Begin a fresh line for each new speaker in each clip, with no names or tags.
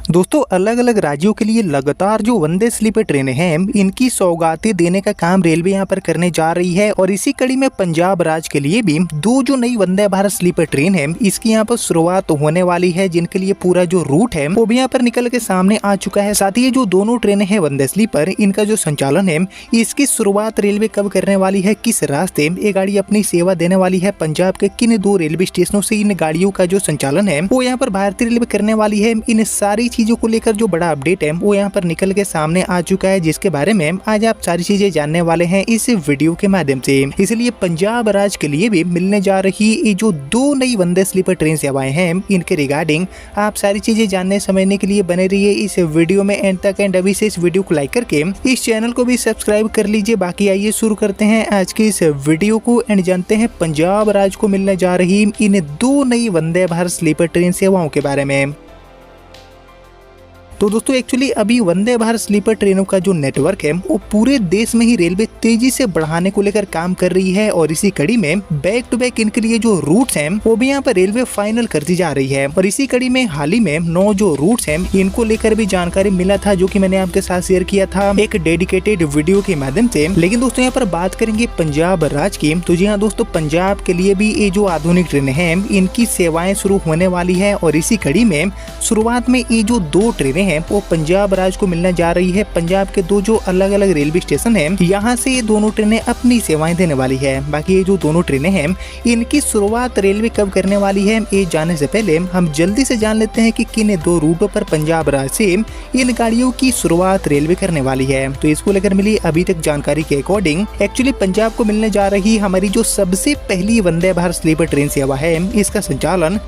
दोस्तों अलग अलग राज्यों के लिए लगातार जो वंदे स्लीपर ट्रेनें हैं इनकी सौगातें देने का काम रेलवे यहाँ पर करने जा रही है और इसी कड़ी में पंजाब राज्य के लिए भी दो जो नई वंदे भारत स्लीपर ट्रेन है इसकी यहाँ पर शुरुआत होने वाली है, जिनके लिए पूरा जो रूट है वो भी यहाँ पर निकल के सामने आ चुका है। साथ ही ये जो दोनों ट्रेनें हैं वंदे स्लीपर, इनका जो संचालन है इसकी शुरुआत रेलवे कब करने वाली है, किस रास्ते ये गाड़ी अपनी सेवा देने वाली है, पंजाब के किन दो रेलवे स्टेशनों से इन गाड़ियों का जो संचालन है वो यहाँ पर भारतीय रेलवे करने वाली है, इन सारी चीजों को लेकर जो बड़ा अपडेट है वो यहाँ पर निकल के सामने आ चुका है, जिसके बारे में आज आप सारी चीजें जानने वाले हैं इस वीडियो के माध्यम से। इसलिए पंजाब राज्य के लिए भी मिलने जा रही ये जो दो नई वंदे स्लीपर ट्रेन सेवाएं हैं इनके रिगार्डिंग आप सारी चीजें जानने समझने के लिए बने रहिए इस वीडियो में एंड तक। एंड अभी से इस वीडियो को लाइक करके इस चैनल को भी सब्सक्राइब कर लीजिए। बाकी आइए शुरू करते हैं आज के इस वीडियो को एंड जानते हैं पंजाब राज्य को मिलने जा रही इन दो नई वंदे भारत स्लीपर ट्रेन सेवाओं के बारे में। तो दोस्तों एक्चुअली अभी वंदे भारत स्लीपर ट्रेनों का जो नेटवर्क है वो पूरे देश में ही रेलवे तेजी से बढ़ाने को लेकर काम कर रही है और इसी कड़ी में बैक टू बैक इनके लिए जो रूट्स हैं वो भी यहाँ पर रेलवे फाइनल करती जा रही है। और इसी कड़ी में हाल ही में 9 जो रूट्स हैं इनको लेकर भी जानकारी मिला था, जो कि मैंने आपके साथ शेयर किया था एक डेडिकेटेड वीडियो के माध्यम से। लेकिन दोस्तों यहाँ पर बात करेंगे पंजाब राज्य की, तो जी हाँ दोस्तों पंजाब के लिए भी ये जो आधुनिक ट्रेनें हैं इनकी सेवाएं शुरू होने वाली है और इसी कड़ी में शुरुआत में ये जो दो ट्रेनें वो पंजाब राज्य को मिलने जा रही है। पंजाब के दो जो अलग अलग रेलवे स्टेशन हैं यहाँ से ये दोनों ट्रेनें अपनी सेवाएं देने वाली है। बाकी ये जो दोनों ट्रेनें हैं इनकी शुरुआत रेलवे कब करने वाली है ये जानने से पहले हम जल्दी से जान लेते हैं कि किन दो रूटों पर पंजाब राज्य से इन गाड़ियों की शुरुआत रेलवे करने वाली है। तो इसको लेकर मिली अभी तक जानकारी के अकॉर्डिंग एक्चुअली पंजाब को मिलने जा रही हमारी जो सबसे पहली वंदे भारत स्लीपर ट्रेन सेवा है इसका संचालन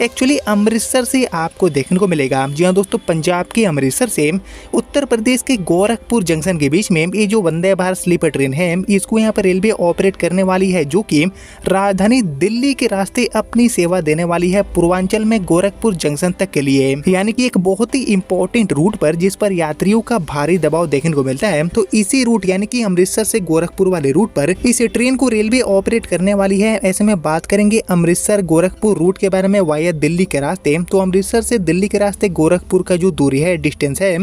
एक्चुअली अमृतसर से आपको देखने को मिलेगा। जी हाँ दोस्तों पंजाब के अमृतसर से उत्तर प्रदेश के गोरखपुर जंक्शन के बीच में ये जो वंदे भारत स्लीपर ट्रेन है इसको यहाँ पर रेलवे ऑपरेट करने वाली है, जो कि राजधानी दिल्ली के रास्ते अपनी सेवा देने वाली है पूर्वांचल में गोरखपुर जंक्शन तक के लिए। यानी कि एक बहुत ही इंपॉर्टेंट रूट पर जिस पर यात्रियों का भारी दबाव देखने को मिलता है। तो इसी रूट यानी कि अमृतसर से गोरखपुर वाले रूट पर इस ट्रेन को रेलवे ऑपरेट करने वाली है। ऐसे में बात करेंगे अमृतसर गोरखपुर रूट के बारे में वाया दिल्ली के रास्ते, तो अमृतसर से दिल्ली के रास्ते गोरखपुर का जो दूरी है डिस्टेंस है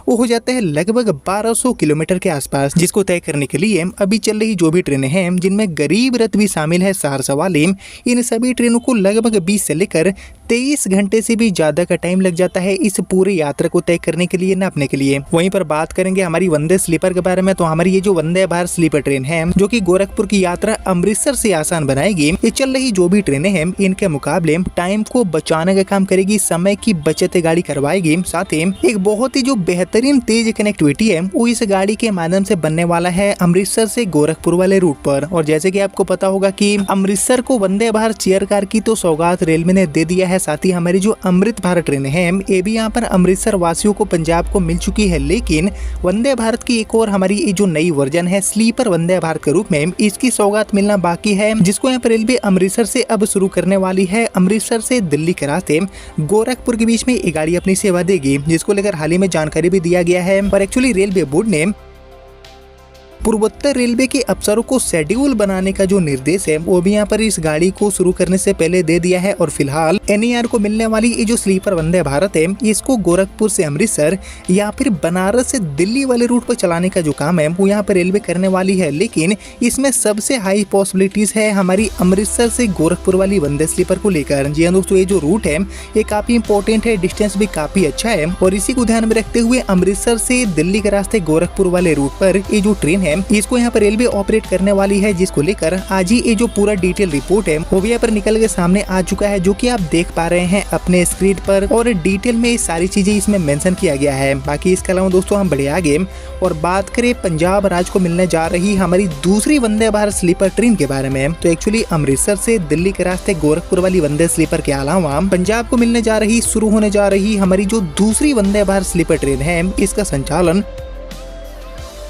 वो हो जाता है लगभग 1200 किलोमीटर के आसपास, जिसको तय करने के लिए अभी चल रही जो भी ट्रेनें हैं जिनमें गरीब रथ भी शामिल है सहरसा वाली, इन सभी ट्रेनों को लगभग 20 से लेकर 23 घंटे से भी ज्यादा का टाइम लग जाता है इस पूरी यात्रा को तय करने के लिए, नापने के लिए। वहीं पर बात करेंगे हमारी वंदे स्लीपर के बारे में, तो हमारी ये जो वंदे भारत स्लीपर ट्रेन है जो कि गोरखपुर की यात्रा अमृतसर से आसान बनाएगी, ये चल रही जो भी ट्रेनें हैं इनके मुकाबले टाइम को बचाने का काम करेगी, समय की बचत गाड़ी करवाएगी। साथ ही एक बहुत ही जो बेहतरीन तेज कनेक्टिविटी है वो इस गाड़ी के माध्यम से बनने वाला है अमृतसर से गोरखपुर वाले रूट पर। और जैसे कि आपको पता होगा कि अमृतसर को वंदे भारत चेयर कार की तो सौगात रेलवे ने दे दिया है। साथ ही हमारी जो अमृत भारत ट्रेन है ये भी यहाँ पर अमृतसर वासियों को पंजाब को मिल चुकी है। लेकिन वंदे भारत की एक और हमारी ये जो नई वर्जन है स्लीपर वंदे भारत के रूप में इसकी सौगात मिलना बाकी है, जिसको यहाँ पर रेलवे अमृतसर से अब शुरू करने वाली है। अमृतसर से दिल्ली के रास्ते गोरखपुर के बीच में ये गाड़ी अपनी सेवा देगी, जिसको लेकर हाल ही में जानकारी भी दिया गया है। और एक्चुअली रेलवे बोर्ड ने पूर्वोत्तर रेलवे के अफसरों को शेड्यूल बनाने का जो निर्देश है वो भी यहाँ पर इस गाड़ी को शुरू करने से पहले दे दिया है। और फिलहाल एनईआर को मिलने वाली ये जो स्लीपर वंदे भारत है इसको गोरखपुर से अमृतसर या फिर बनारस से दिल्ली वाले रूट पर चलाने का जो काम है वो यहाँ पर रेलवे करने वाली है। लेकिन इसमें सबसे हाई पॉसिबिलिटीज है हमारी अमृतसर से गोरखपुर वाली वंदे स्लीपर को लेकर। जी हाँ दोस्तों ये जो रूट है ये काफी इंपॉर्टेंट है, डिस्टेंस भी काफी अच्छा है और इसी को ध्यान में रखते हुए अमृतसर से दिल्ली के रास्ते गोरखपुर वाले रूट पर ये जो ट्रेन है इसको यहाँ पर रेलवे ऑपरेट करने वाली है, जिसको लेकर आज ही ये जो पूरा डिटेल रिपोर्ट है वो भी यहाँ पर निकल के सामने आ चुका है, जो कि आप देख पा रहे हैं अपने स्क्रीन पर। और डिटेल में सारी चीजें इसमें मेंशन किया गया है। बाकी इसके अलावा दोस्तों हम बढ़े आगे और बात करें पंजाब राज्य को मिलने जा रही हमारी दूसरी वंदे भारत स्लीपर ट्रेन के बारे में, तो एक्चुअली अमृतसर से दिल्ली के रास्ते गोरखपुर वाली वंदे स्लीपर के अलावा पंजाब को मिलने जा रही शुरू होने जा रही हमारी जो दूसरी वंदे भारत स्लीपर ट्रेन है इसका संचालन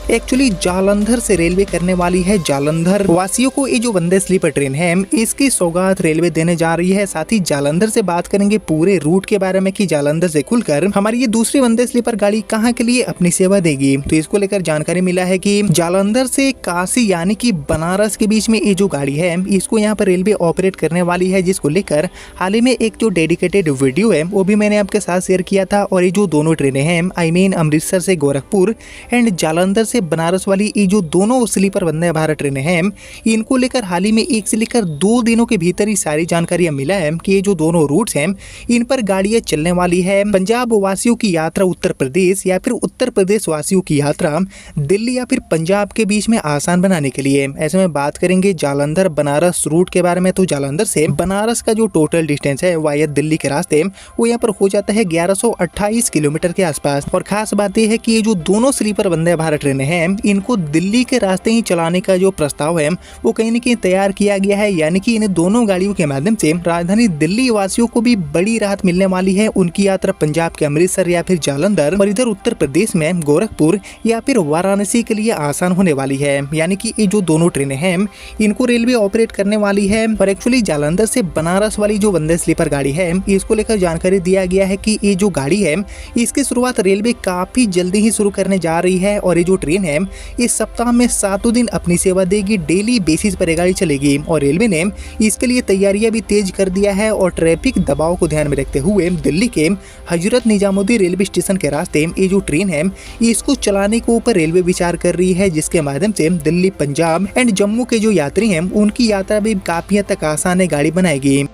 एक्चुअली जालंधर से रेलवे करने वाली है। जालंधर वासियों को ये जो वंदे स्लीपर ट्रेन है इसकी सौगात रेलवे देने जा रही है। साथ ही जालंधर से बात करेंगे पूरे रूट के बारे में कि जालंधर से खुलकर हमारी ये दूसरी वंदे स्लीपर गाड़ी कहाँ के लिए अपनी सेवा देगी। तो इसको लेकर जानकारी मिला है कि जालंधर से काशी यानी कि बनारस के बीच में ये जो गाड़ी है इसको यहाँ पर रेलवे ऑपरेट करने वाली है, जिसको लेकर हाल ही में एक जो डेडिकेटेड वीडियो है वो भी मैंने आपके साथ शेयर किया था। और ये जो दोनों ट्रेनें हैं आई मीन अमृतसर से गोरखपुर एंड जालंधर से बनारस वाली ये जो दोनों स्लीपर वंदे भारत ट्रेनें हैं इनको लेकर हाल ही में 1 से लेकर 2 दिनों के भीतर ही सारी जानकारी मिला है कि ये जो दोनों रूट्स हैं इन पर गाड़ियां चलने वाली है। पंजाब वासियों की यात्रा उत्तर प्रदेश या फिर उत्तर प्रदेश वासियों की यात्रा दिल्ली या फिर पंजाब के बीच में आसान बनाने के लिए। ऐसे में बात करेंगे जालंधर बनारस रूट के बारे में, तो जालंधर से बनारस का जो टोटल डिस्टेंस है वाया दिल्ली के रास्ते वो यहाँ पर हो जाता है 1128 किलोमीटर के आसपास। और खास बात यह है कि ये जो दोनों स्लीपर वंदे भारत ट्रेनें हैं इनको दिल्ली के रास्ते ही चलाने का जो प्रस्ताव है वो कहीं न कहीं तैयार किया गया है, यानी कि इन दोनों गाड़ियों के माध्यम से राजधानी दिल्ली वासियों को भी बड़ी राहत मिलने वाली है। उनकी यात्रा पंजाब के अमृतसर या फिर जालंधर और इधर उत्तर प्रदेश में गोरखपुर या फिर वाराणसी के लिए आसान होने वाली है। यानी कि ये जो दोनों ट्रेनें हैं इनको रेलवे ऑपरेट करने वाली है। और एक्चुअली जालंधर से बनारस वाली जो वंदे स्लीपर गाड़ी है इसको लेकर जानकारी दिया गया है कि ये जो गाड़ी है इसकी शुरुआत रेलवे काफी जल्दी ही शुरू करने जा रही है। और ये जो ट्रेन है इस सप्ताह में 7 दिन अपनी सेवा देगी, डेली बेसिस पर गाड़ी चलेगी। और रेलवे ने इसके लिए तैयारियां भी तेज कर दिया है। और ट्रैफिक दबाव को ध्यान में रखते हुए दिल्ली के हजरत निजामुद्दीन रेलवे स्टेशन के रास्ते ये जो ट्रेन है इसको चलाने के ऊपर रेलवे विचार कर रही है, जिसके माध्यम से दिल्ली पंजाब एंड जम्मू के जो यात्री हैं उनकी यात्रा भी काफी हद तक आसान है गाड़ी बनाएगी।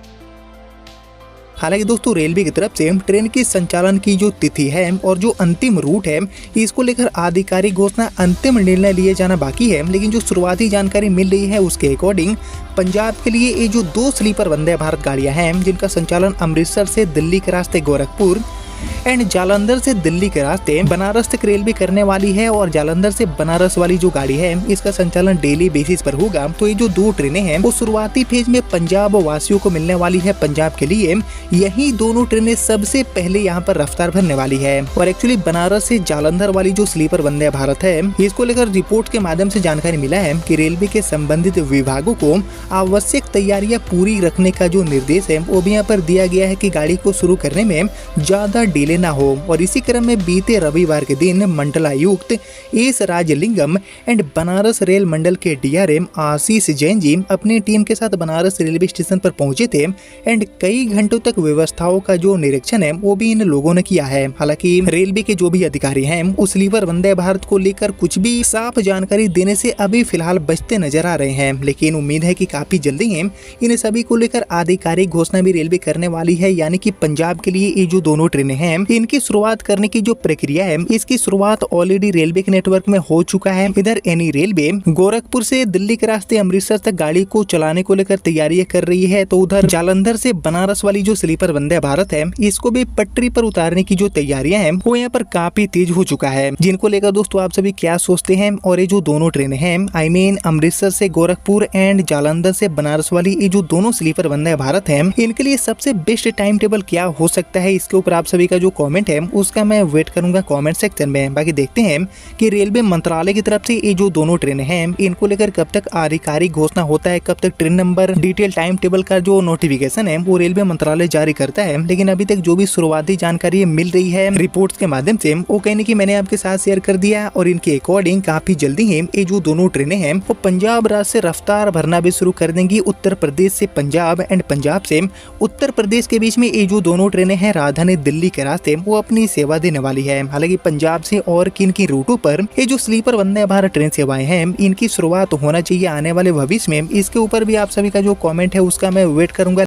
हालांकि दोस्तों रेलवे की तरफ से ट्रेन की संचालन की जो तिथि है और जो अंतिम रूट है इसको लेकर आधिकारिक घोषणा अंतिम निर्णय लिए जाना बाकी है। लेकिन जो शुरुआती जानकारी मिल रही है उसके अकॉर्डिंग पंजाब के लिए ये जो 2 स्लीपर वंदे भारत गाड़ियां हैं जिनका संचालन अमृतसर से दिल्ली के रास्ते गोरखपुर एंड जालंधर से दिल्ली के रास्ते बनारस तक रेलवे करने वाली है। और जालंधर से बनारस वाली जो गाड़ी है इसका संचालन डेली बेसिस पर होगा। तो ये जो 2 ट्रेनें हैं वो शुरुआती फेज में पंजाब वासियों को मिलने वाली है। पंजाब के लिए यही दोनों ट्रेनें सबसे पहले यहाँ पर रफ्तार भरने वाली है। और एक्चुअली बनारस से जालंधर वाली जो स्लीपर वंदे भारत है इसको लेकर रिपोर्ट के माध्यम से जानकारी मिला है कि रेलवे के संबंधित विभागों को आवश्यक तैयारियां पूरी रखने का जो निर्देश है वो भी यहाँ पर दिया गया है कि गाड़ी को शुरू करने में ज्यादा डिले ना हो। और इसी क्रम में बीते रविवार के दिन मंडलायुक्त S Rajalingam and Banaras rail मंडल के डीआरएम आशीष जैन जी अपनी टीम के साथ बनारस रेलवे स्टेशन पर पहुंचे थे एंड कई घंटों तक व्यवस्थाओं का जो निरीक्षण है वो भी इन लोगों ने किया है। हालांकि रेलवे के जो भी अधिकारी हैं उस स्लीपर वंदे भारत को लेकर कुछ भी साफ जानकारी देने से अभी फिलहाल बचते नजर आ रहे हैं। लेकिन उम्मीद है कि काफी जल्दी ही इन सभी को लेकर आधिकारिक घोषणा भी रेलवे करने वाली है। यानी कि पंजाब के लिए ये जो दोनों ट्रेनें हैं इनकी शुरुआत करने की जो प्रक्रिया है इसकी शुरुआत ऑलरेडी रेलवे के नेटवर्क में हो चुका है। इधर एनी रेलवे गोरखपुर से दिल्ली के रास्ते अमृतसर तक गाड़ी को चलाने को लेकर तैयारियां कर रही है। तो उधर जालंधर से बनारस वाली जो स्लीपर वंदे भारत है इसको भी पटरी पर उतारने की जो तैयारियां हैं वो यहाँ पर काफी तेज हो चुका है। जिनको लेकर दोस्तों आप सभी क्या सोचते हैं। और ये जो दोनों ट्रेनें हैं आई मीन अमृतसर से गोरखपुर एंड जालंधर से बनारस वाली ये जो दोनों स्लीपर वंदे भारत है इनके लिए सबसे बेस्ट टाइम टेबल क्या हो सकता है, इसके ऊपर आप सभी का जो कमेंट है उसका मैं वेट करूंगा कमेंट सेक्शन में। बाकी देखते हैं कि रेलवे मंत्रालय की तरफ से ये जो दोनों ट्रेनें हैं इनको लेकर कब तक आधिकारिक घोषणा होता है, कब तक train number detail time table का जो नोटिफिकेशन है वो रेलवे मंत्रालय जारी करता है। लेकिन अभी तक जो भी शुरुआती जानकारी मिल रही है रिपोर्ट्स के माध्यम से वो कहने की मैंने आपके साथ शेयर कर दिया। और इनके अकॉर्डिंग काफी जल्दी ही ये जो दोनों ट्रेनें हैं वो पंजाब राज्य से रफ्तार भरना भी शुरू कर देंगी। उत्तर प्रदेश से पंजाब एंड पंजाब से उत्तर प्रदेश के बीच में ये जो दोनों ट्रेनें हैं राजधानी दिल्ली के रास्ते वो अपनी सेवा देने वाली है। हालांकि पंजाब से और किन किन रूटों पर ये जो स्लीपर वंदे भारत ट्रेन सेवाएं हैं इनकी शुरुआत होना चाहिए आने वाले भविष्य में, इसके ऊपर भी आप सभी का जो कमेंट है उसका मैं वेट करूंगा।